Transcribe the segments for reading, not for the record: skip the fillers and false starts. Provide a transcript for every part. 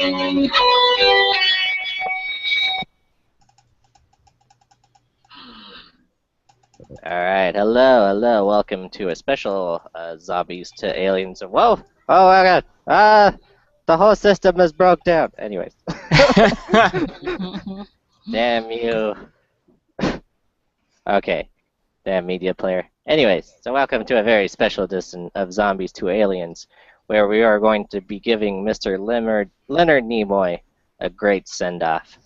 Alright, hello, welcome to a special Zombies to Aliens. Whoa! Oh my god! The whole system is broke down! Anyways. Damn you. Okay, damn media player. Anyways, so welcome to a very special edition of Zombies2Aliens, where we are going to be giving Mr. Leonard Nimoy a great send-off.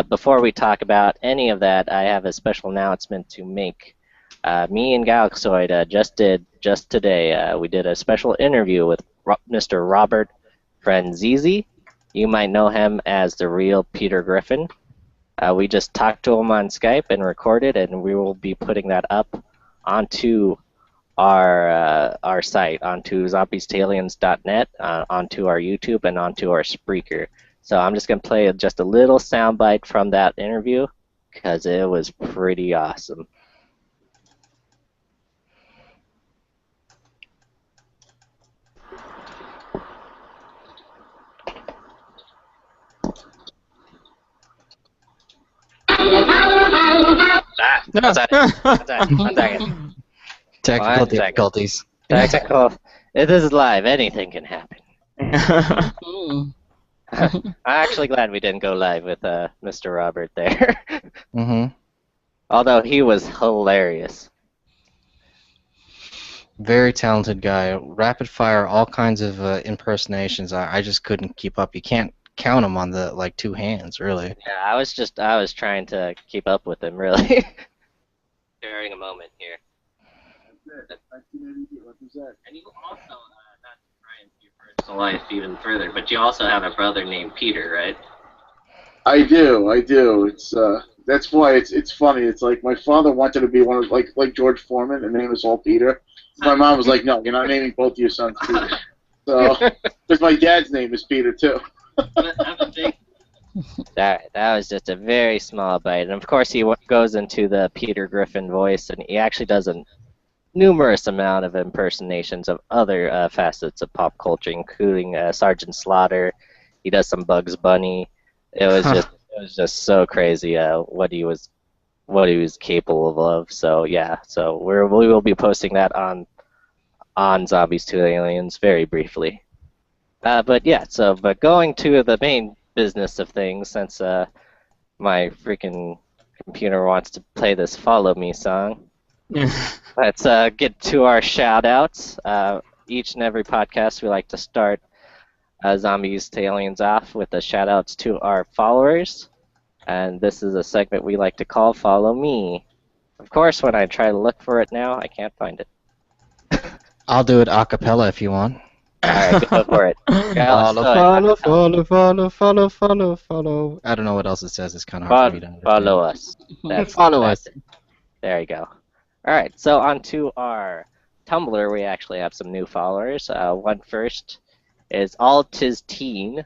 Before we talk about any of that, I have a special announcement to make. Me and Galaxoid just today, we did a special interview with Mr. Robert Franzese. You might know him as the Real Peter Griffin. We just talked to him on Skype and recorded, and we will be putting that up onto our site, onto zombies2aliens.net, onto our YouTube, and onto our Spreaker. So I'm just going to play just a little soundbite from that interview, because it was pretty awesome. One second. Technical difficulties. Technical. This is live. Anything can happen. I'm actually glad we didn't go live with Mr. Robert there. Although he was hilarious. Very talented guy. Rapid fire, all kinds of impersonations. I just couldn't keep up. You can't count them on the two hands, really. Yeah, I was trying to keep up with him, really. During a moment here. And you also, not to try and your personal life even further, but you also have a brother named Peter, right? I do. It's that's why it's funny. It's like my father wanted to be one of like George Foreman, and the name is all Peter. My mom was like, "No, you're not naming both of your sons Peter." So, because my dad's name is Peter too. That was just a very small bite, and of course he goes into the Peter Griffin voice, and he actually does a numerous amount of impersonations of other facets of pop culture, including Sergeant Slaughter. He does some Bugs Bunny. It was just so crazy what he was capable of. So yeah, so we will be posting that on Zombies2Aliens very briefly. But yeah, but going to the main business of things, since my freaking computer wants to play this Follow Me song. Let's get to our shout-outs. Each and every podcast we like to start Zombies2Aliens off with the shout-outs to our followers. And this is a segment we like to call Follow Me. Of course, when I try to look for it now, I can't find it. I'll do it a cappella if you want. Alright, go for it. Follow. I don't know what else it says. It's kind of hard for me to understand. Follow us. Follow us. There you go. Alright, so on to our Tumblr, we actually have some new followers. One first is AltisTeen.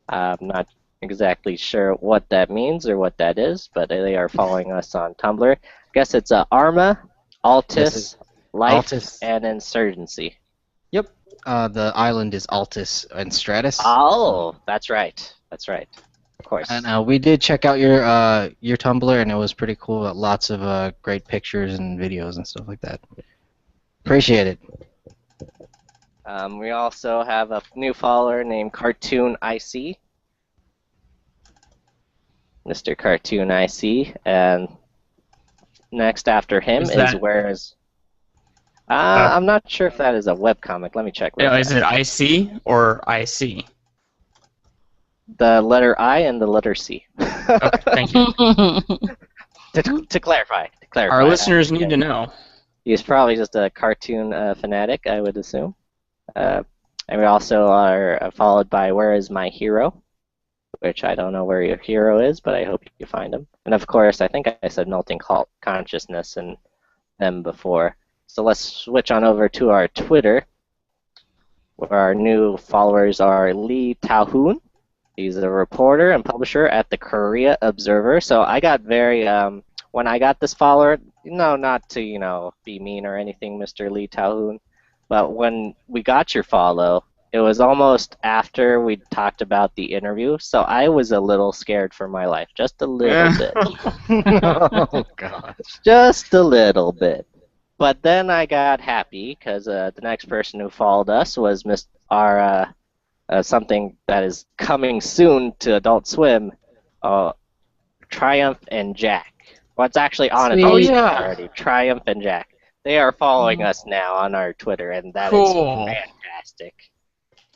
I'm not exactly sure what that means or what that is, but they are following us on Tumblr. I guess it's Arma, Altis, Life, and Insurgency. Yep. The island is Altis and Stratus. Oh, that's right. That's right. Of course. And we did check out your Tumblr, and it was pretty cool. Lots of great pictures and videos and stuff like that. Appreciate it. We also have a new follower named Cartoon IC. Mr. Cartoon IC, and next after him is Where's. I'm not sure if that is a webcomic. Let me check. Is it IC or IC? The letter I and the letter C. Okay, thank you. To clarify. Our listeners need to know. He's probably just a cartoon fanatic, I would assume. And we also are followed by Where Is My Hero? Which I don't know where your hero is, but I hope you find him. And of course, I think I said Melting Consciousness and them before. So let's switch on over to our Twitter, where our new followers are Lee Taohoon. He's a reporter and publisher at the Korea Observer. So I got very, when I got this follower, not to, be mean or anything, Mr. Lee Taohoon, but when we got your follow, it was almost after we talked about the interview, so I was a little scared for my life, just a little bit, Oh gosh. just a little bit. But then I got happy because the next person who followed us was our something that is coming soon to Adult Swim, uh, Triumph and Jack. Well, it's actually on Sweet. Adult Oh Swim yeah. already. Triumph and Jack. They are following us now on our Twitter, and that is Cool. fantastic.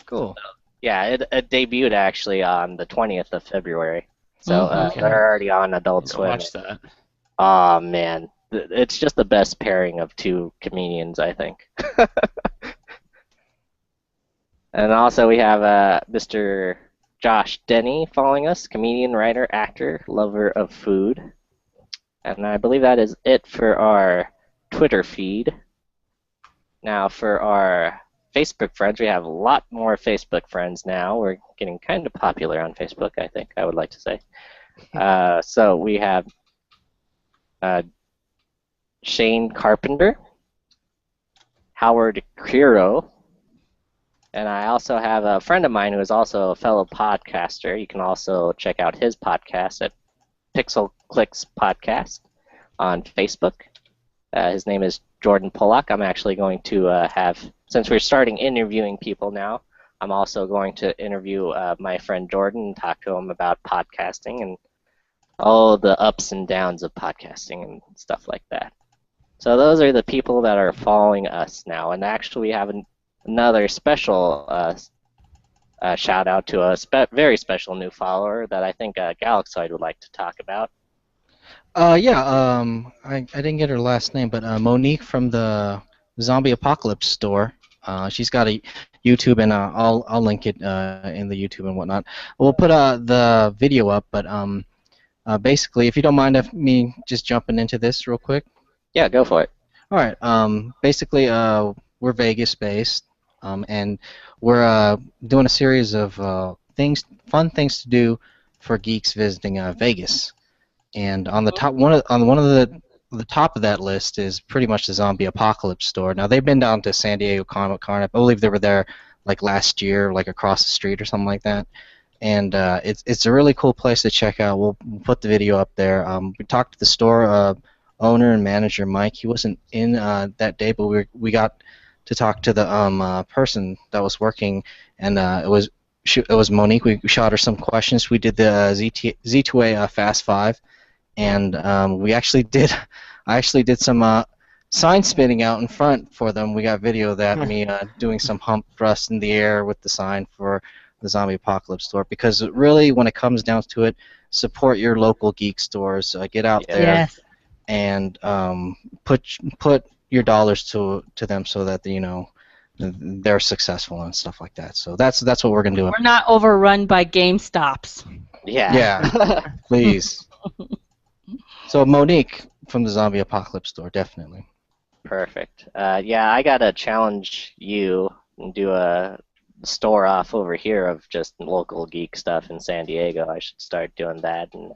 Cool. Yeah, it debuted actually on the 20th of February. So Mhm. they're already on Adult Go Swim. watch that. Oh man, it's just the best pairing of two comedians, I think. And also we have Mr. Josh Denny following us, comedian, writer, actor, lover of food. And I believe that is it for our Twitter feed. Now for our Facebook friends, we have a lot more Facebook friends now. We're getting kind of popular on Facebook, I think, I would like to say. So we have Shane Carpenter, Howard Criro, and I also have a friend of mine who is also a fellow podcaster. You can also check out his podcast at Pixel Clicks Podcast on Facebook. His name is Jordan Pollock. I'm actually going to since we're starting interviewing people now, I'm also going to interview my friend Jordan and talk to him about podcasting and all the ups and downs of podcasting and stuff like that. So those are the people that are following us now. And actually we have another special shout out to a very special new follower that I think Galaxoid would like to talk about. I didn't get her last name, but Monique from the Zombie Apocalypse store. She's got a YouTube, and I'll link it in the YouTube and whatnot. We'll put the video up, but basically, if you don't mind me just jumping into this real quick. Yeah, go for it. All right. Basically, we're Vegas-based, and we're doing a series of fun things to do for geeks visiting Vegas. And on the top, one of the top of that list is pretty much the Zombie Apocalypse store. Now they've been down to San Diego Comic-Con. I believe they were there like last year, like across the street or something like that. And it's a really cool place to check out. We'll put the video up there. We talked to the store owner and manager Mike. He wasn't in that day, but we got to talk to the person that was working, and it was Monique. We shot her some questions. We did the Z2A Fast 5. And I actually did some sign spinning out in front for them. We got video of that, me doing some hump thrust in the air with the sign for the Zombie Apocalypse store. Because really, when it comes down to it, support your local geek stores. Get out there Yes. and put your dollars to them so that they're successful and stuff like that. So that's what we're gonna do. We're not overrun by GameStops. Yeah. Yeah, please. So Monique from the Zombie Apocalypse store, definitely. Perfect. Yeah, I gotta challenge you and do a store off over here of just local geek stuff in San Diego. I should start doing that and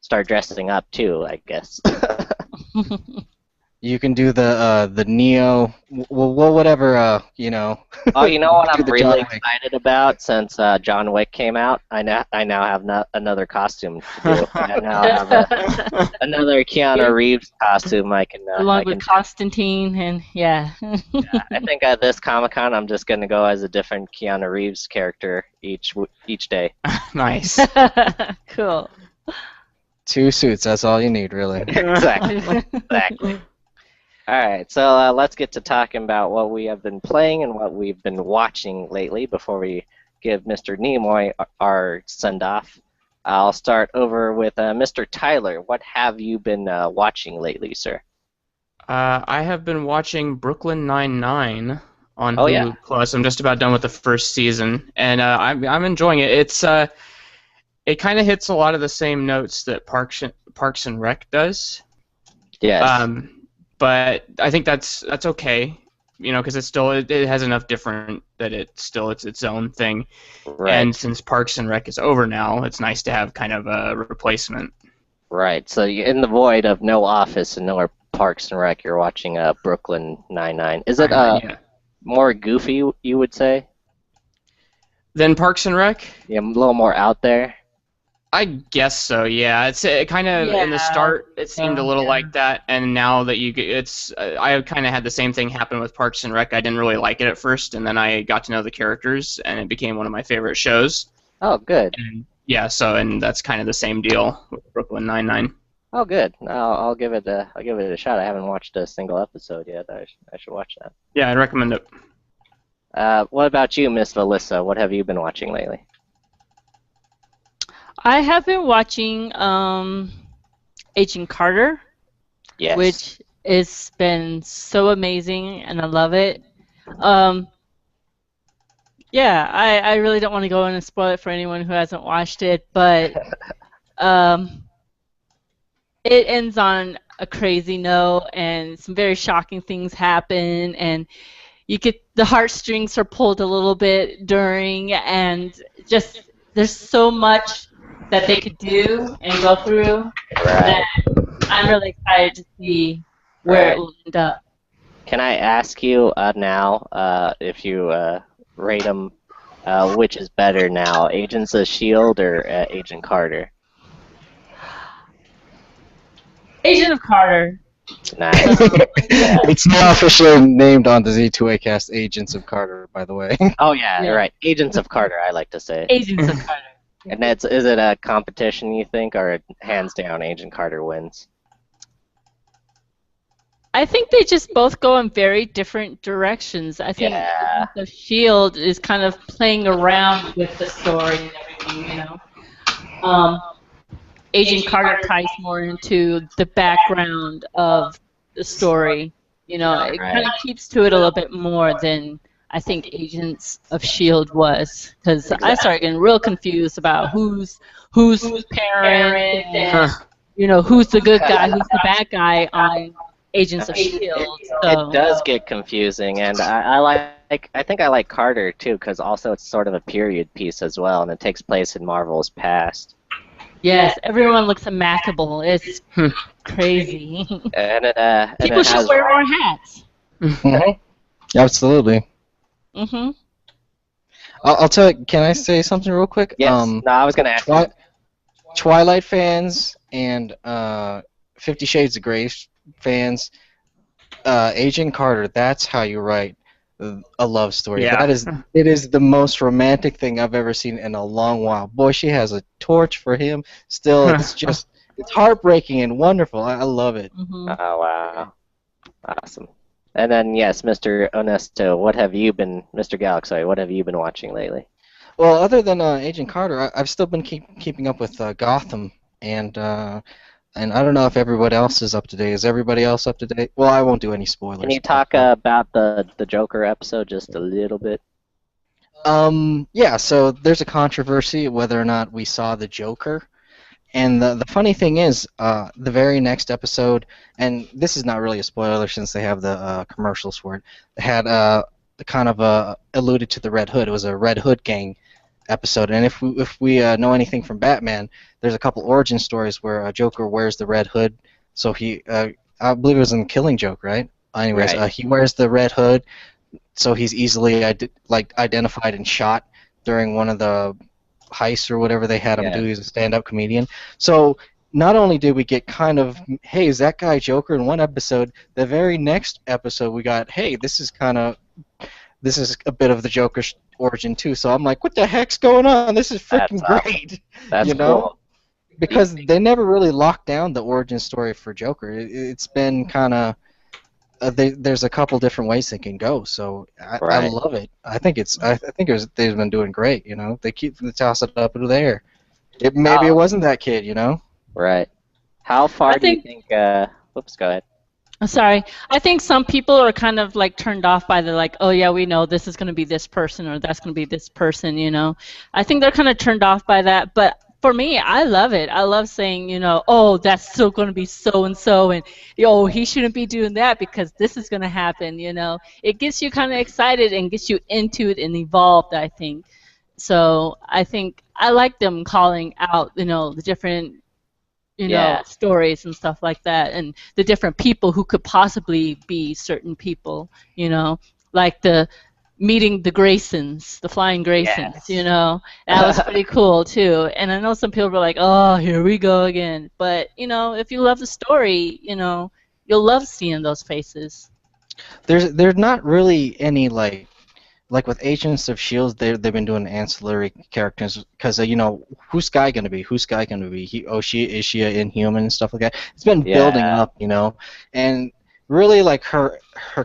start dressing up too, I guess. You can do the Neo, well whatever Oh, you know what I'm Do the really John Wick. excited about since John Wick came out? I now have another costume to do. I now have another Keanu Reeves costume I can. Along with Constantine and yeah. Yeah, I think at this Comic-Con I'm just gonna go as a different Keanu Reeves character each day. Nice. Cool. 2 suits. That's all you need, really. Exactly. All right, so let's get to talking about what we have been playing and what we've been watching lately before we give Mr. Nimoy our send-off. I'll start over with Mr. Tyler. What have you been watching lately, sir? I have been watching Brooklyn Nine-Nine on Oh, Hulu yeah. Plus. I'm just about done with the first season, and I'm enjoying it. It kind of hits a lot of the same notes that Parks and Rec does. Yes. But I think that's okay, because it has enough different that it's its own thing. Right. And since Parks and Rec is over now, it's nice to have kind of a replacement. Right. So you're in the void of no Office and no Parks and Rec, you're watching Brooklyn Nine-Nine. Is it Yeah. more goofy, you would say? Then Parks and Rec? Yeah, a little more out there. I guess so. Yeah, it kind of in the start it seemed a little like that, and now that I kind of had the same thing happen with Parks and Rec. I didn't really like it at first, and then I got to know the characters, and it became one of my favorite shows. Oh, good. And yeah, and that's kind of the same deal with Brooklyn Nine-Nine. Oh, good. I'll give it a shot. I haven't watched a single episode yet. I should watch that. Yeah, I'd recommend it. What about you, Miss Melissa? What have you been watching lately? I have been watching Agent Carter, Yes. which has been so amazing, and I love it. Yeah, I really don't want to go in and spoil it for anyone who hasn't watched it, but it ends on a crazy note, and some very shocking things happen, and you get the heartstrings are pulled a little bit during, and just there's so much that they could do and go through that I'm really excited to see where it will end up. Can I ask you now if you rate them, which is better now, Agents of S.H.I.E.L.D. or Agent Carter? Agent of Carter. Nice. It's now officially named on the Z2A cast Agents of Carter, by the way. Oh, yeah, you're right. Agents of Carter, I like to say. Agents of Carter. And is it a competition, you think, or hands down Agent Carter wins? I think they just both go in very different directions. I think the S.H.I.E.L.D. is kind of playing around with the story and everything, you know. Agent Carter ties more into the background of the story. You know, it kind of keeps to it a little bit more than I think Agents of S.H.I.E.L.D. was, because I started getting real confused about who's parent and, you know, who's the good guy, who's the bad guy on Agents of S.H.I.E.L.D. So. It does get confusing, and I think I like Carter too, because also it's sort of a period piece as well, and it takes place in Marvel's past. Yes, everyone looks immaculable. It's crazy. And People should wear more hats. Absolutely. Mm-hmm. I'll tell you, can I say something real quick? Yes. No, I was going to ask you. Twilight fans and 50 Shades of Grey fans, Agent Carter, that's how you write a love story. Yeah. It is the most romantic thing I've ever seen in a long while. Boy, she has a torch for him. Still, it's heartbreaking and wonderful. I love it. Mm-hmm. Oh, wow. Awesome. And then, yes, Mr. Onesto, Mr. Galaxy, what have you been watching lately? Well, other than Agent Carter, I've still been keeping up with Gotham, and I don't know if everybody else is up to date. Is everybody else up to date? Well, I won't do any spoilers. Can you talk about the Joker episode just a little bit? Yeah, so there's a controversy whether or not we saw the Joker. And the funny thing is, the very next episode, and this is not really a spoiler since they have the commercials for it, they had kind of alluded to the Red Hood. It was a Red Hood gang episode, and if we know anything from Batman, there's a couple origin stories where Joker wears the Red Hood. So he, I believe it was in Killing Joke, right? Anyways, Right. He wears the Red Hood, so he's easily identified and shot during one of the heists or whatever they had him do. He's a stand-up comedian. So not only did we get kind of, hey, is that guy Joker in one episode, the very next episode we got, hey, this is a bit of the Joker's origin too. So I'm like, what the heck's going on? This is freaking great. That's you know? cool. Because they never really locked down the origin story for Joker. It's been kind of there's a couple different ways they can go. So I love it. I think they've been doing great. You know, they toss it up into the air. Maybe it wasn't that kid. You know. Right. How far do you think? Whoops. Go ahead. I'm sorry. I think some people are kind of like turned off by the like, oh yeah, we know this is going to be this person or that's going to be this person, you know. I think they're kind of turned off by that, but for me, I love it. I love saying, you know, oh, that's still going to be so-and-so, and, oh, he shouldn't be doing that because this is going to happen, you know. It gets you kind of excited and gets you into it and evolved, I think. So I think I like them calling out, you know, the different, you know, stories and stuff like that, and the different people who could possibly be certain people, you know, like the meeting the Graysons, the flying Graysons, Yes. you know. That was pretty cool too. And I know some people were like, "Oh, here we go again." But, you know, if you love the story, you know, you'll love seeing those faces. There's not really any like with Agents of Shield, they've been doing ancillary characters because you know, who's Sky gonna be? Who's Sky gonna be? Is she an Inhuman and stuff like that? It's been building up, you know, and really like her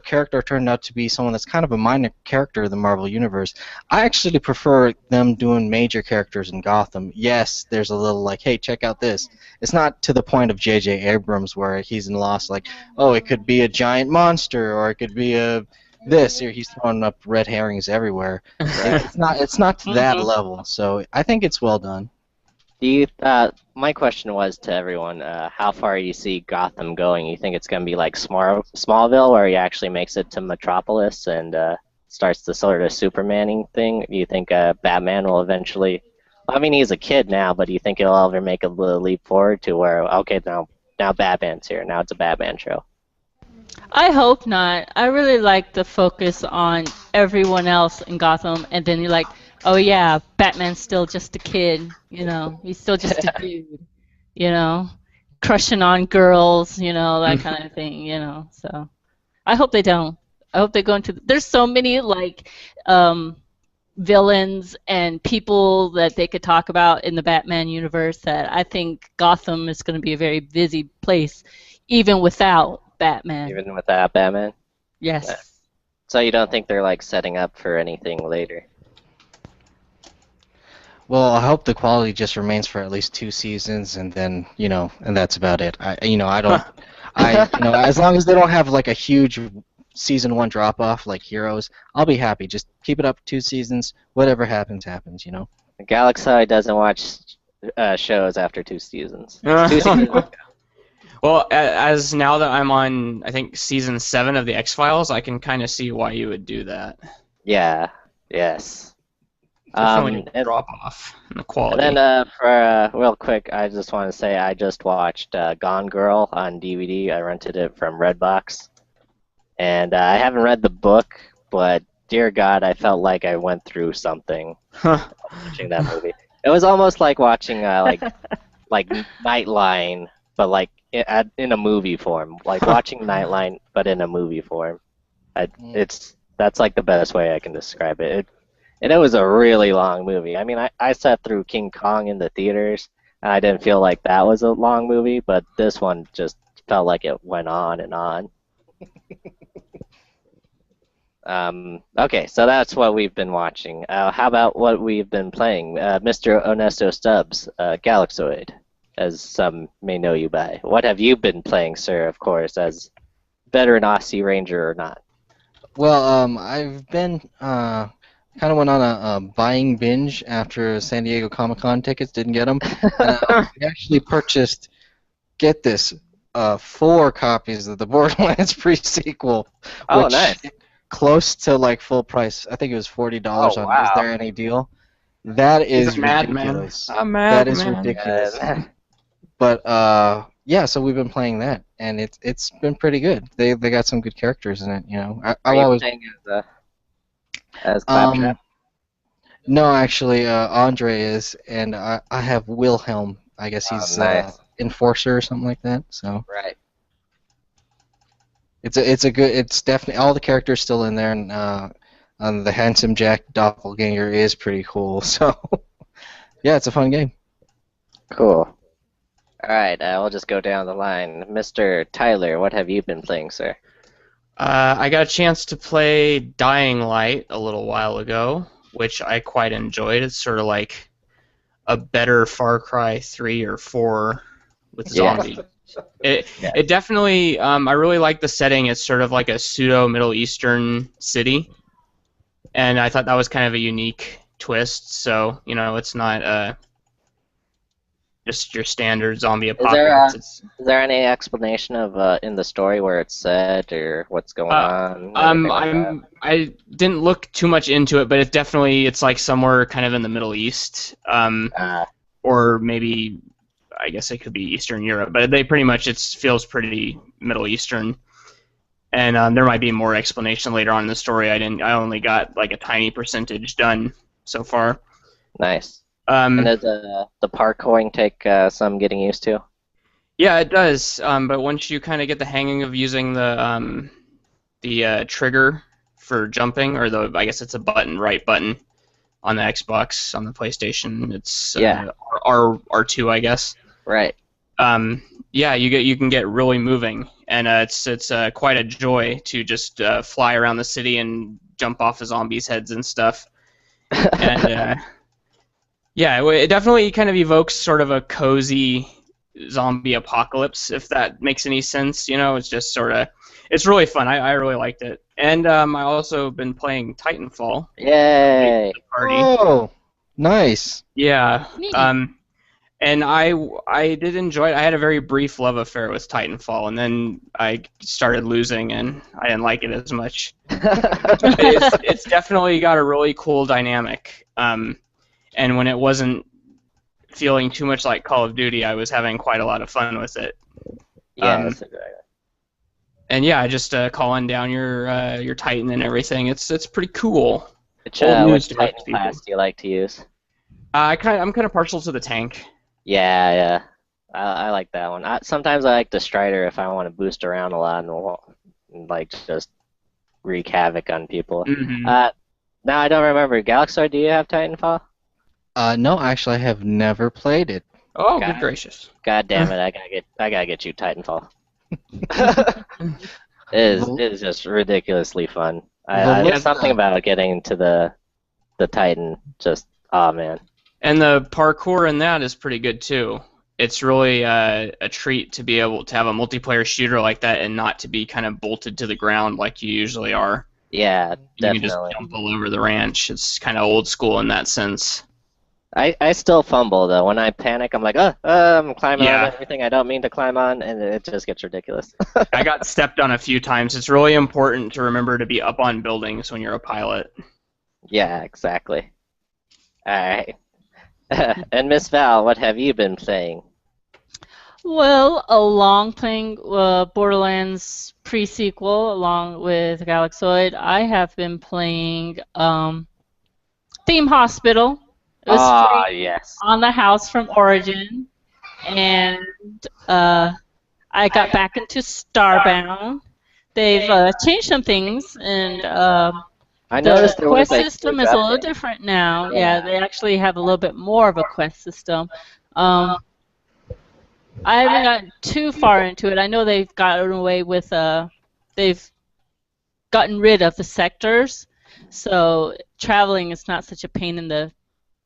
character turned out to be someone that's kind of a minor character in the Marvel universe. I actually prefer them doing major characters in Gotham. Yes, there's a little like, hey, check out this. It's not to the point of J.J. Abrams where he's in Lost like, oh, it could be a giant monster or it could be a this or he's throwing up red herrings everywhere. It's not to that level. So I think it's well done. Do you? My question was to everyone: how far you see Gotham going? You think it's going to be like Smallville, where he actually makes it to Metropolis and starts the sort of Supermaning thing? Do you think Batman will eventually? I mean, he's a kid now, but do you think he'll ever make a leap forward to where, okay, now Batman's here, now it's a Batman show? I hope not. I really like the focus on everyone else in Gotham, and then you're like, oh yeah, Batman's still just a kid, you know, he's still just a dude, you know, crushing on girls, you know, that kind of thing, you know. So I hope they don't. I hope they go into. There's so many like villains and people that they could talk about in the Batman universe that I think Gotham is going to be a very busy place, even without Batman. Even without Batman? Yes. Yeah. So you don't think they're like setting up for anything later? Well, I hope the quality just remains for at least 2 seasons, and then you know, and that's about it. You know, as long as they don't have like a huge season 1 drop off like Heroes, I'll be happy. Just keep it up 2 seasons. Whatever happens, happens. You know. Galaxy doesn't watch shows after 2 seasons. 2 seasons. Well, as now that I'm on, I think, season 7 of the X-Files, I can kind of see why you would do that. Yeah. Yes. Definitely drop off in the quality. And then for real quick, I just want to say I just watched Gone Girl on DVD. I rented it from Redbox, and I haven't read the book, but dear God, I felt like I went through something watching that movie. It was almost like watching like Nightline, but like in a movie form, like watching Nightline, but in a movie form. That's like the best way I can describe it. And it was a really long movie. I mean, I sat through King Kong in the theaters, and I didn't feel like that was a long movie, but this one just felt like it went on and on. Okay, so that's what we've been watching. How about what we've been playing? Mr. Onesto Stubbs, Galaxoid, as some may know you by. What have you been playing, sir, of course, as veteran Aussie Ranger or not? Well, I've been kind of went on a buying binge after San Diego Comic-Con tickets, didn't get them. I actually purchased, get this, 4 copies of the Borderlands pre-sequel. Oh, which nice. Close to like full price. I think it was $40 on wow. Is There Any Deal? That is ridiculous. That is ridiculous. But yeah, so we've been playing that, and it's been pretty good. They got some good characters in it, you know. Are you playing as Claptrap? No, actually, Andre is, and I have Wilhelm. I guess he's nice. Enforcer or something like that. So right. It's definitely all the characters still in there, and the handsome Jack doppelganger is pretty cool. So yeah, it's a fun game. Cool. All right, we'll just go down the line. Mr. Tyler, what have you been playing, sir? I got a chance to play Dying Light a little while ago, which I quite enjoyed. It's sort of like a better Far Cry 3 or 4 with zombies. It definitely, I really like the setting. It's sort of like a pseudo Middle Eastern city, and I thought that was kind of a unique twist. So, you know, it's not just your standard zombie apocalypse. Is there any explanation of in the story where it's set or what's going on? I didn't look too much into it, but it's like somewhere kind of in the Middle East, or maybe I guess it could be Eastern Europe. But they pretty much it feels pretty Middle Eastern, And there might be more explanation later on in the story. I only got like a tiny percentage done so far. Nice. And does the parkouring take some getting used to? Yeah, it does. But once you kind of get the hang of using the trigger for jumping, or I guess it's a right button on the Xbox, on the PlayStation, it's R2, I guess. Right. Yeah, you can get really moving, and it's quite a joy to just fly around the city and jump off of zombies' heads and stuff. And yeah, it definitely kind of evokes sort of a cozy zombie apocalypse, if that makes any sense. It's just sort of, it's really fun. I really liked it. And I also been playing Titanfall. Yay! Oh, nice. Yeah. Neat. And I did enjoy it. I had a very brief love affair with Titanfall, and then I started losing, and I didn't like it as much. It's definitely got a really cool dynamic. And when it wasn't feeling too much like Call of Duty, I was having quite a lot of fun with it. Yeah, that's exactly. And yeah, just calling down your Titan and everything. It's pretty cool. Which Titan class do you like to use? I'm kind of partial to the tank. Yeah. I like that one. Sometimes I like the Strider if I want to boost around a lot and like just wreak havoc on people. Mm-hmm. Now I don't remember. Galaxor, do you have Titanfall? No, actually, I have never played it. Oh, good gracious! God damn it! I gotta get you Titanfall. It is just ridiculously fun. There's something about getting to the Titan. Just man. And the parkour in that is pretty good too. It's really a treat to be able to have a multiplayer shooter like that and not to be kind of bolted to the ground like you usually are. Yeah, definitely. You can just jump all over the ranch. It's kind of old school in that sense. I still fumble though. When I panic, I'm like, I'm climbing on everything I don't mean to climb on, and it just gets ridiculous. I got stepped on a few times. It's really important to remember to be up on buildings when you're a pilot. Yeah, exactly. All right. And Miss Val, what have you been playing? Well, along playing Borderlands pre-sequel along with Galaxoid, I have been playing Theme Hospital. It was free yes. on the house from Origin, and I got back into Starbound. They've changed some things, and I noticed the quest system is a little different now. Yeah, they actually have a little bit more of a quest system. I haven't gotten too far into it. I know they've gotten away with they've gotten rid of the sectors, so traveling is not such a pain in the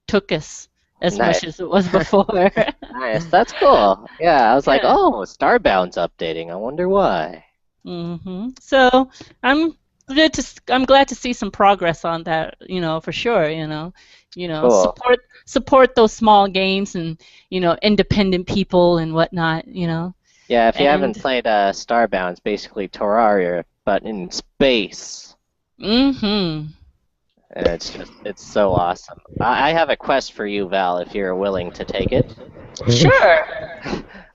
tuchus as much as it was before. Nice, that's cool. Yeah, I was like, oh, Starbound's updating. I wonder why. So I'm glad to see some progress on that. For sure. Cool. Support those small games and independent people and whatnot. Yeah, if you haven't played Starbound, it's basically Terraria but in space. And it's so awesome. I have a quest for you, Val, if you're willing to take it. Sure.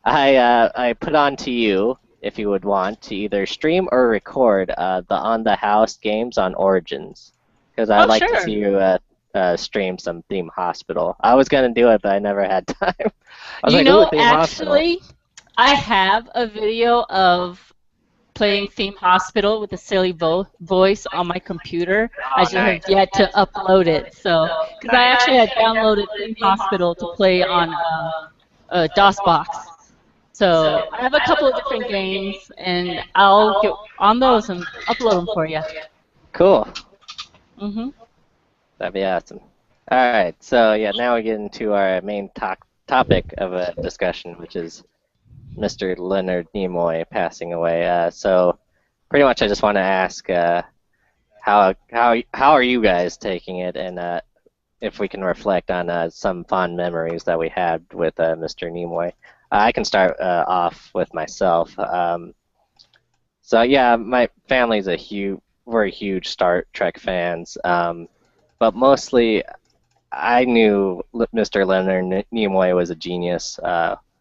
I put on to you, if you would want, to either stream or record the On the House games on Origins. Because I'd like to see you stream some Theme Hospital. I was going to do it, but I never had time. Actually, I have a video of playing Theme Hospital with a silly voice on my computer. I just have yet to upload it. So, because I actually had downloaded Theme Hospital to play on DOSBox. So I have a couple of different games, and I'll get on those and upload them for you. Cool. That'd be awesome. All right. So yeah, now we get into our main topic of a discussion, which is Mr. Leonard Nimoy passing away. So pretty much I just want to ask how are you guys taking it, and if we can reflect on some fond memories that we had with Mr. Nimoy. I can start off with myself. So yeah, my family's we're huge Star Trek fans, but mostly I knew Mr. Leonard Nimoy was a genius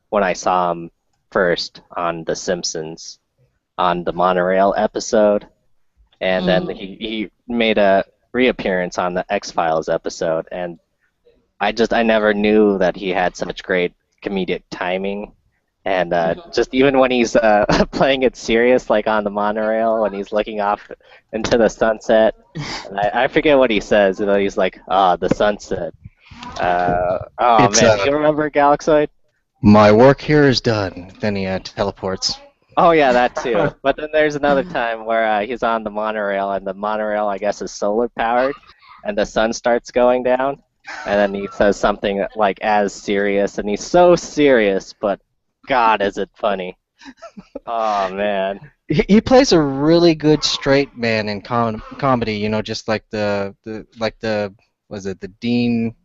when I saw him first on The Simpsons. on the monorail episode, and then he made a reappearance on the X-Files episode, and I never knew that he had such great comedic timing. And just even when he's playing it serious, like on the monorail, when he's looking off into the sunset, and I forget what he says. And he's like, "Ah, the sunset." Oh man, do you remember Galaxoid? My work here is done. Then he teleports. Oh yeah, that too. But then there's another time where he's on the monorail, and the monorail, I guess, is solar powered, and the sun starts going down, and then he says something like as serious, and he's so serious, but God, is it funny? Oh man. He plays a really good straight man in comedy. You know, just like the was it the Dean?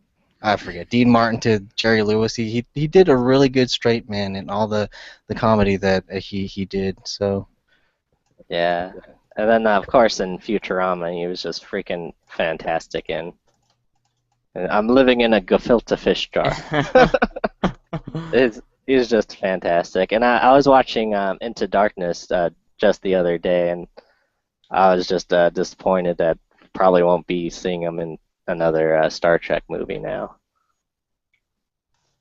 I forget, Dean Martin to Jerry Lewis. He did a really good straight man in all the comedy that he did. So yeah, and then of course in Futurama he was just freaking fantastic in. I'm living in a gefilte fish jar. He's just fantastic, and I was watching Into Darkness just the other day, and I was just disappointed that probably won't be seeing him in another Star Trek movie now.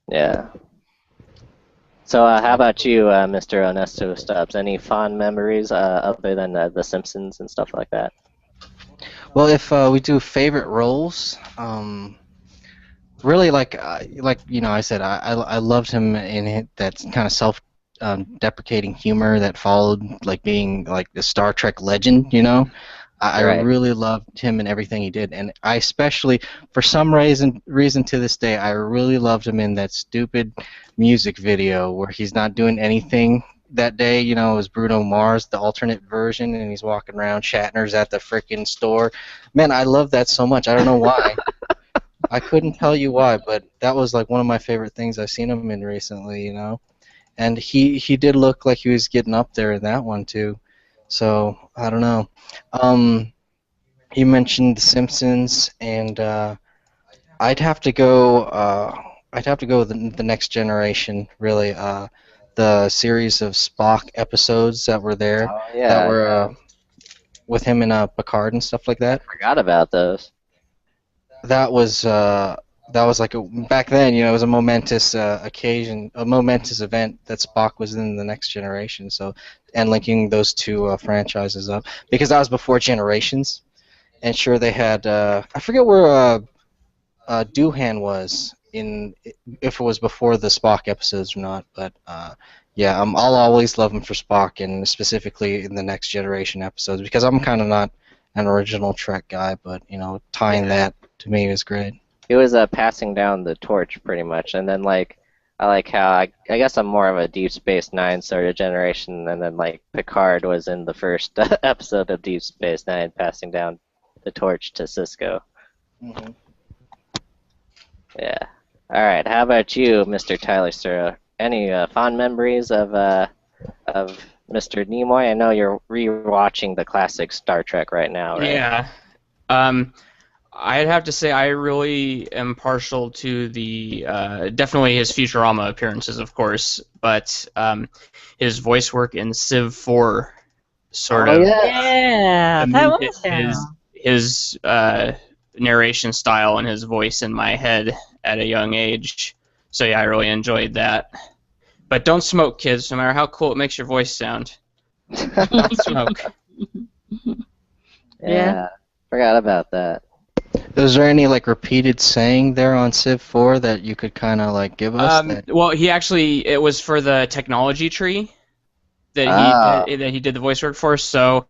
Yeah. So how about you, Mr. Ernesto Stubbs? Any fond memories other than The Simpsons and stuff like that? Well, if we do favorite roles, really like you know, I said I loved him in that kind of self-deprecating humor that followed like being like the Star Trek legend, you know. I really loved him and everything he did, and I especially, for some reason to this day, I really loved him in that stupid music video where he's not doing anything that day. You know, it was Bruno Mars, the alternate version, and he's walking around. Shatner's at the frickin' store. Man, I love that so much. I don't know why. I couldn't tell you why, but that was like one of my favorite things I've seen him in recently. You know, and he did look like he was getting up there in that one too. So I don't know. You mentioned The Simpsons, and I'd have to go. With the Next Generation. Really, the series of Spock episodes that were there, that were with him and Picard and stuff like that. Forgot about those. That was like back then. You know, it was a momentous occasion, a momentous event that Spock was in The Next Generation. So, and linking those two franchises up, because that was before Generations, and sure they had I forget where Doohan was in, if it was before the Spock episodes or not, but yeah, I'll always love him for Spock, and specifically in the Next Generation episodes, because I'm kind of not an original Trek guy, but you know, tying that to me was great. He was passing down the torch pretty much, and then like I like how I guess I'm more of a Deep Space Nine sort of generation, and then like Picard was in the first episode of Deep Space Nine, passing down the torch to Cisco. Mm-hmm. Yeah. All right. How about you, Mr. Tyler Sturrow? Any fond memories of Mr. Nimoy? I know you're rewatching the classic Star Trek right now, right? Yeah. I'd have to say I really am partial to the definitely his Futurama appearances, of course, but his voice work in Civ 4 sort of that was his narration style and his voice in my head at a young age. So yeah, I really enjoyed that. But don't smoke, kids, no matter how cool it makes your voice sound. Don't smoke. Yeah. Forgot about that. Was there any like repeated saying there on Civ 4 that you could kind of like give us? Well, it was for the technology tree that he did the voice work for. So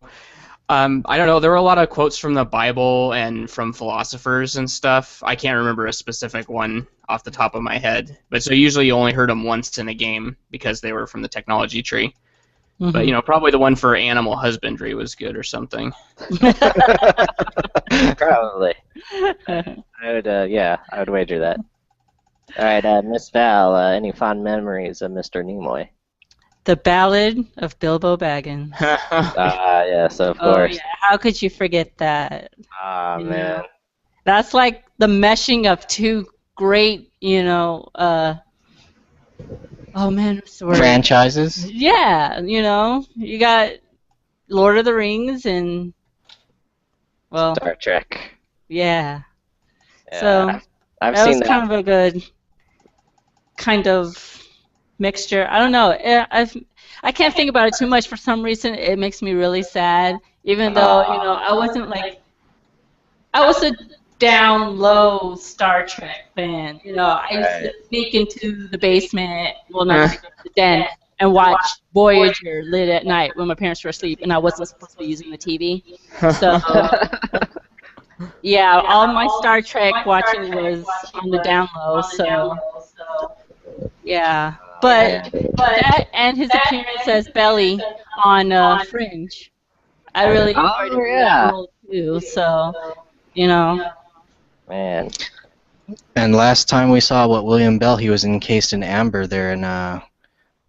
I don't know. There were a lot of quotes from the Bible and from philosophers and stuff. I can't remember a specific one off the top of my head. But so usually you only heard them once in a game because they were from the technology tree. Mm-hmm. But, you know, probably the one for animal husbandry was good or something. Probably. I would wager that. All right, Miss Val, any fond memories of Mr. Nimoy? The Ballad of Bilbo Baggins. Yes, of course. Oh, yeah. How could you forget that? Man. That's like the meshing of two great, what's the word? Franchises? Yeah, you got Lord of the Rings and, well, Star Trek. yeah. Yeah, So I've that was seen that. kind of a good kind of mixture. I don't know. I can't think about it too much for some reason. It makes me really sad, even though, I wasn't like, I was a down low Star Trek fan. I used to Right. sneak into the basement, well, not sneak into the den, and watch Voyager lit at night when my parents were asleep, and I wasn't supposed to be using the TV. So, yeah, all my Star Trek watching was on the down low, so, yeah. But Man. that and his appearance as Belly on Fringe, I really enjoyed Oh him in that yeah, role too, so, you know. man. And last time we saw William Bell, he was encased in amber there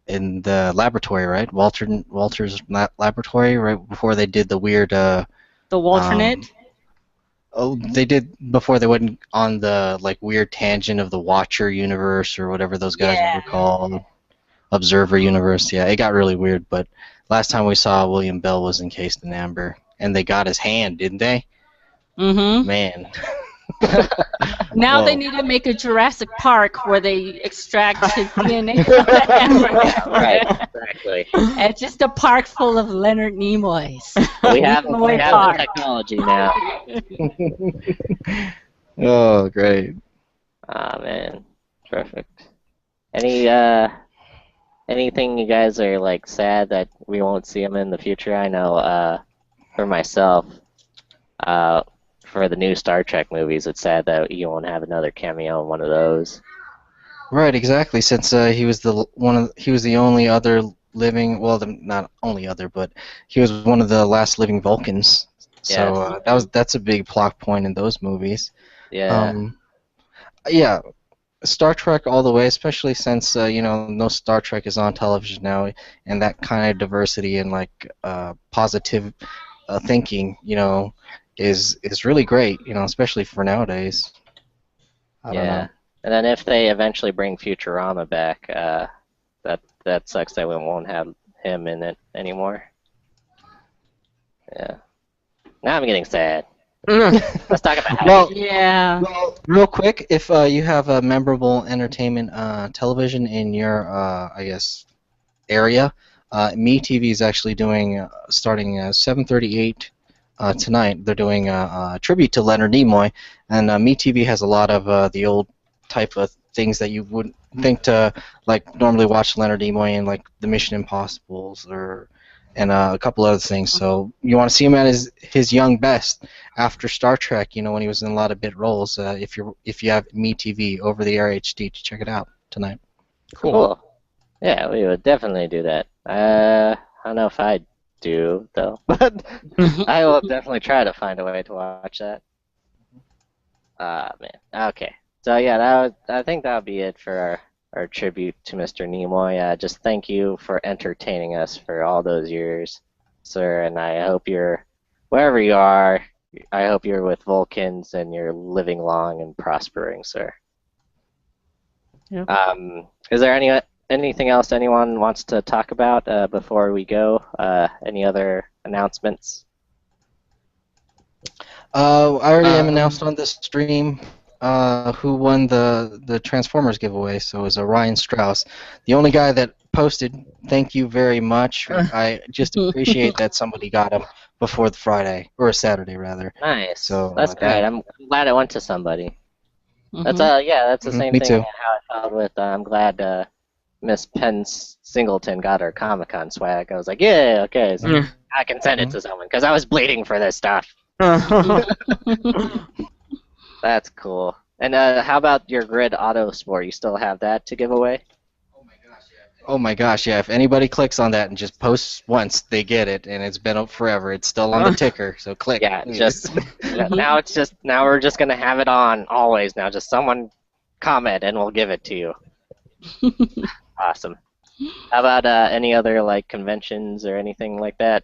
in the laboratory, right? Walter's laboratory, right before they did the weird. The Walternate? Oh, they did before they went on the like weird tangent of the Watcher universe or whatever those guys were called. Observer universe. Yeah, it got really weird. But last time we saw William Bell was encased in amber, and they got his hand, didn't they? Mm-hmm. Man. Now Whoa. they need to make a Jurassic Park where they extract his DNA from the hamburger. Right, exactly. And just a park full of Leonard Nimoys. We have Nimoy the Park. technology now. Oh, great. Ah, man, perfect. Anything you guys are like sad that we won't see him in the future? I know, for myself, for the new Star Trek movies, it's sad that you won't have another cameo in one of those. Right, exactly. Since he was the only other living, well, not only other, but he was one of the last living Vulcans. So that's a big plot point in those movies. Yeah. Yeah, Star Trek all the way, especially since no Star Trek is on television now, and that kind of diversity and like positive thinking, is really great, especially for nowadays. I don't know. And then if they eventually bring Futurama back, that sucks that we won't have him in it anymore. Yeah. Now I'm getting sad. Let's talk about happy. Well, real quick, if you have a memorable entertainment television in your, I guess, area, MeTV is actually doing, starting 7:38 tonight, they're doing a tribute to Leonard Nimoy, and MeTV has a lot of the old type of things that you wouldn't think to like normally watch Leonard Nimoy in, like the Mission Impossibles and a couple other things. So you want to see him at his young best after Star Trek, when he was in a lot of bit roles. If you have MeTV over the air HD, check it out tonight. Cool. Yeah, we would definitely do that. I don't know if I do though, but I will definitely try to find a way to watch that. Man. Okay. So yeah, I think that would be it for our tribute to Mr. Nimoy. Just thank you for entertaining us for all those years, sir. And I hope wherever you are, I hope you're with Vulcans and you're living long and prospering, sir. Yep. Is there anything else anyone wants to talk about before we go? Any other announcements? I already am announced on this stream who won the Transformers giveaway, so it was Ryan Strauss. The only guy that posted, thank you very much. I just appreciate that somebody got him before the Friday, or Saturday rather. Nice. So that's great. I'm glad it went to somebody. That's the same me thing too. how I felt with I'm glad Miss Penn Singleton got her Comic-Con swag. I was like, yeah, okay, so I can send it to someone because I was bleeding for this stuff. That's cool. And how about your Grid Auto Sport? You still have that to give away? Oh my gosh, yeah. If anybody clicks on that and just posts once, they get it, and it's been up forever. It's still on the ticker, so click. Yeah, now we're just gonna have it on always. Now just someone comment and we'll give it to you. Awesome. How about any other like conventions or anything like that?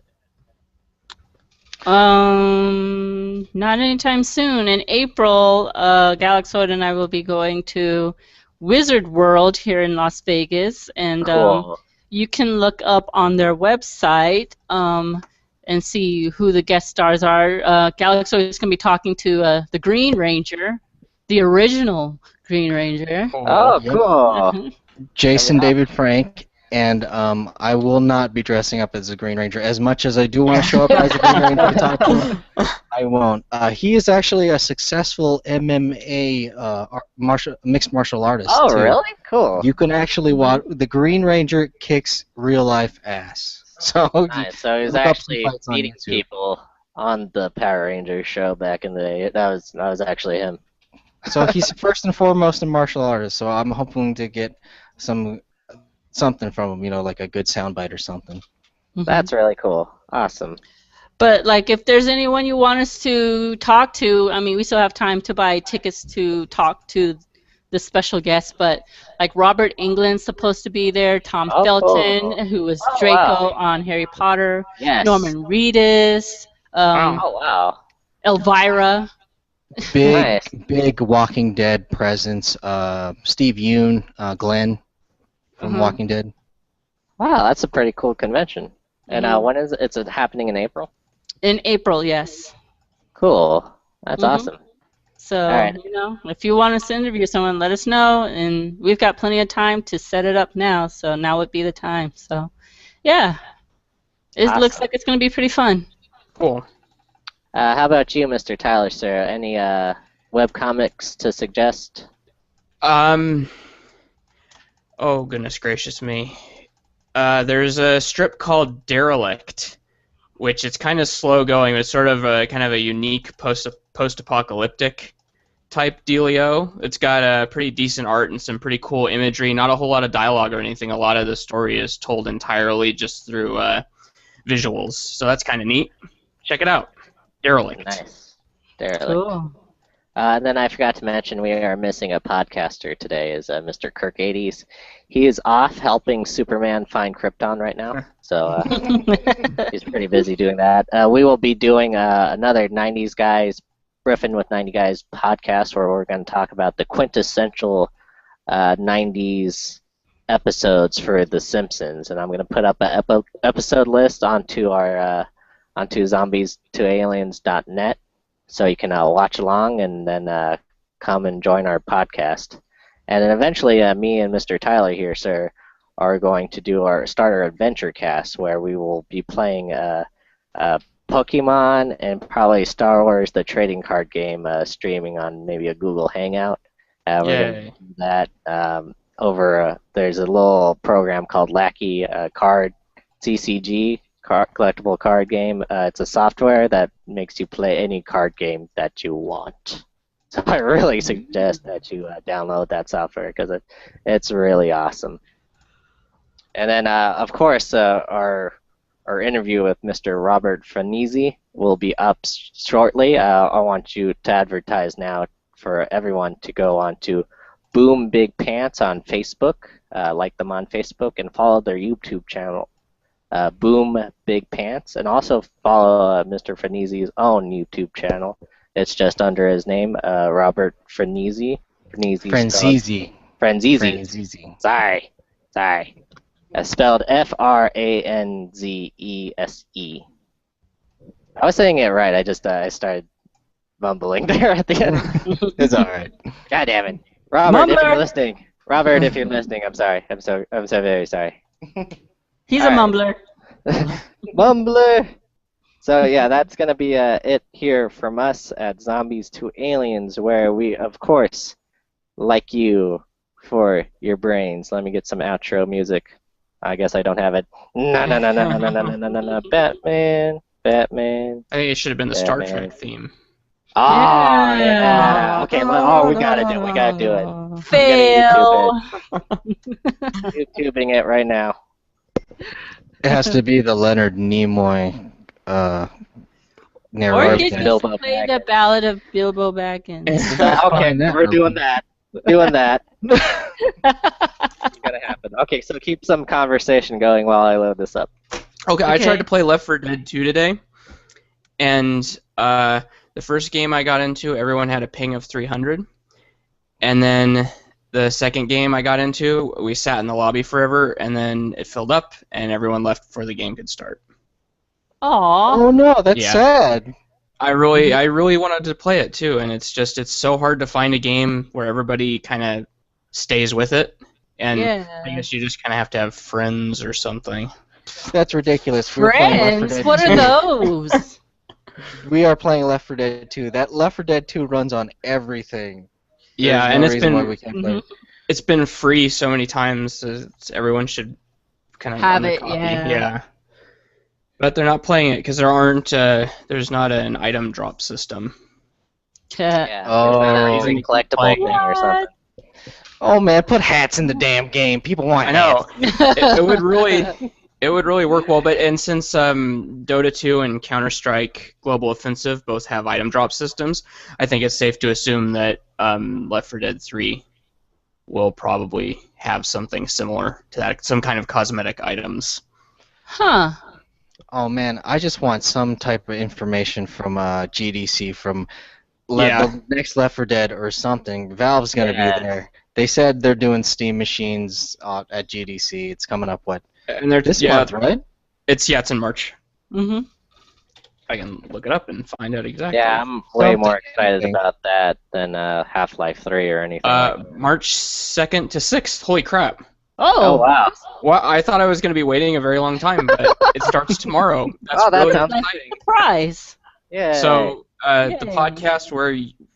Not anytime soon. In April, Galaxoid and I will be going to Wizard World here in Las Vegas, and Cool. you can look up on their website, and and see who the guest stars are. Galaxo is going to be talking to the Green Ranger, the original Green Ranger. Oh, cool. Jason David Frank, and I will not be dressing up as a Green Ranger. As much as I do want to show up as a Green Ranger to talk to him, I won't. He is actually a successful MMA mixed martial artist. Oh, too. really? Cool. You can actually watch the Green Ranger kicks real life ass. So Nice. So he's look up some actually fights on beating YouTube. people on the Power Rangers show back in the day. That was actually him. So he's first and foremost a martial artist. So I'm hoping to get something from him, like a good soundbite or something. That's really cool. Awesome. But like, if there's anyone you want us to talk to, I mean, we still have time to buy tickets to talk to the special guests. But like Robert Englund's supposed to be there, Tom Felton, who was Draco on Harry Potter, Yes. Norman Reedus, Oh, wow. Elvira. Big Walking Dead presence. Steve Yeun, Glenn from Walking Dead. Wow, that's a pretty cool convention. And when is it? It's happening in April? In April, yes. Cool. That's awesome. So, right. if you want us to interview someone, let us know. And we've got plenty of time to set it up now. So now would be the time. So, yeah. It looks like it's going to be pretty fun. Cool. How about you, Mr. Tyler, sir? Any webcomics to suggest? Oh, goodness gracious me. There's a strip called Derelict, which it's kind of slow going. It's sort of kind of a unique post-apocalyptic type dealio. It's got a pretty decent art and some pretty cool imagery. Not a whole lot of dialogue or anything. A lot of the story is told entirely just through visuals. So that's kind of neat. Check it out. Derelict. Nice. Derelict. Cool. And then I forgot to mention we are missing a podcaster today, is Mr. Kirk 80s. He is off helping Superman find Krypton right now, so he's pretty busy doing that. We will be doing another 90s Guys, Griffin with 90 Guys podcast where we're going to talk about the quintessential 90s episodes for The Simpsons, and I'm going to put up an episode list onto our onto Zombies2Aliens.net. So you can watch along and then come and join our podcast. And then eventually me and Mr. Tyler here, sir, are going to start our adventure cast where we will be playing Pokemon and probably Star Wars, the trading card game, streaming on maybe a Google Hangout. We're going to do that over, there's a little program called Lackey Card CCG. Collectible card game. It's a software that makes you play any card game that you want. So I really suggest that you download that software because it's really awesome. And then, of course, our interview with Mr. Robert Franzese will be up shortly. I want you to advertise now for everyone to go on to Boom Big Pants on Facebook, like them on Facebook, and follow their YouTube channel. Boom Big Pants, and also follow Mr. Franzese's own YouTube channel. It's just under his name, Robert Franzese. Franzese. Sorry. Spelled Franzese. I was saying it right. I just I started mumbling there at the end. It's all right. God damn it, Robert! If you're listening, I'm sorry. I'm so very sorry. He's a mumbler. Mumbler! So yeah, that's going to be it here from us at Zombies2Aliens, where we, of course, like you for your brains. Let me get some outro music. I guess I don't have it. No. Batman. I think it should have been the Star Trek theme. Oh, yeah. Okay, we got to do it. Fail. YouTubing it right now. It has to be the Leonard Nimoy narration. Or you can just play the Ballad of Bilbo Baggins. Okay, we're doing that. It's gonna happen. Okay, so keep some conversation going while I load this up. Okay, I tried to play Left 4 Dead 2 today, and the first game I got into, everyone had a ping of 300, and then the second game I got into, we sat in the lobby forever, and then it filled up, and everyone left before the game could start. Aw. Oh no, that's Yeah. sad. I really wanted to play it too, and it's so hard to find a game where everybody kind of stays with it, and Yeah. I guess you just kind of have to have friends or something. That's ridiculous. We were playing Left 4 Friends? Dead What 2. are those? We are playing Left 4 Dead 2. That Left 4 Dead 2 runs on everything. Yeah, There's and no it's reason why been we can't play. it's been free so many times. Everyone should kind of Have own a it, copy. yeah. But they're not playing it because there's not an item drop system. Yeah. Oh. There's not a collectible Like- thing or something. Oh man, put hats in the damn game. People want I know. hats. it would really work well, and since Dota 2 and Counter-Strike Global Offensive both have item drop systems, I think it's safe to assume that Left 4 Dead 3 will probably have something similar to that, some kind of cosmetic items. Huh. Oh man, I just want some type of information from GDC from Yeah. the next Left 4 Dead or something. Valve's gonna Yeah. be there. They said they're doing Steam machines at GDC. It's coming up And they're this month, right? It's in March. Mm-hmm. I can look it up and find out exactly. Yeah, I'm way more Something. excited about that than Half-Life 3 or anything. like that. March 2nd to 6th. Holy crap! Oh, wow. Well, I thought I was going to be waiting a very long time, but it starts tomorrow. That's Oh, that really sounds exciting. Surprise. Yeah. So, the Yay. podcast where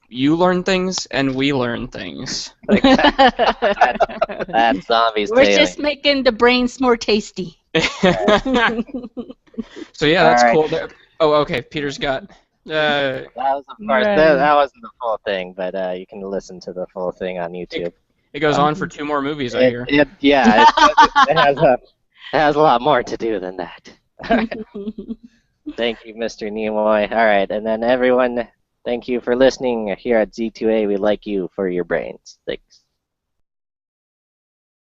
you learn things and we learn things. That's Zombies We're Tailing. just making the brains more tasty. So yeah, that's All right. cool. Oh, okay. Peter's got. That was, of course, Right. that wasn't the full thing, but you can listen to the full thing on YouTube. It goes on for 2 more movies, I hear. It has a lot more to do than that. Thank you, Mr. Nimoy. All right, and then everyone, thank you for listening here at Z2A. We like you for your brains. Thanks.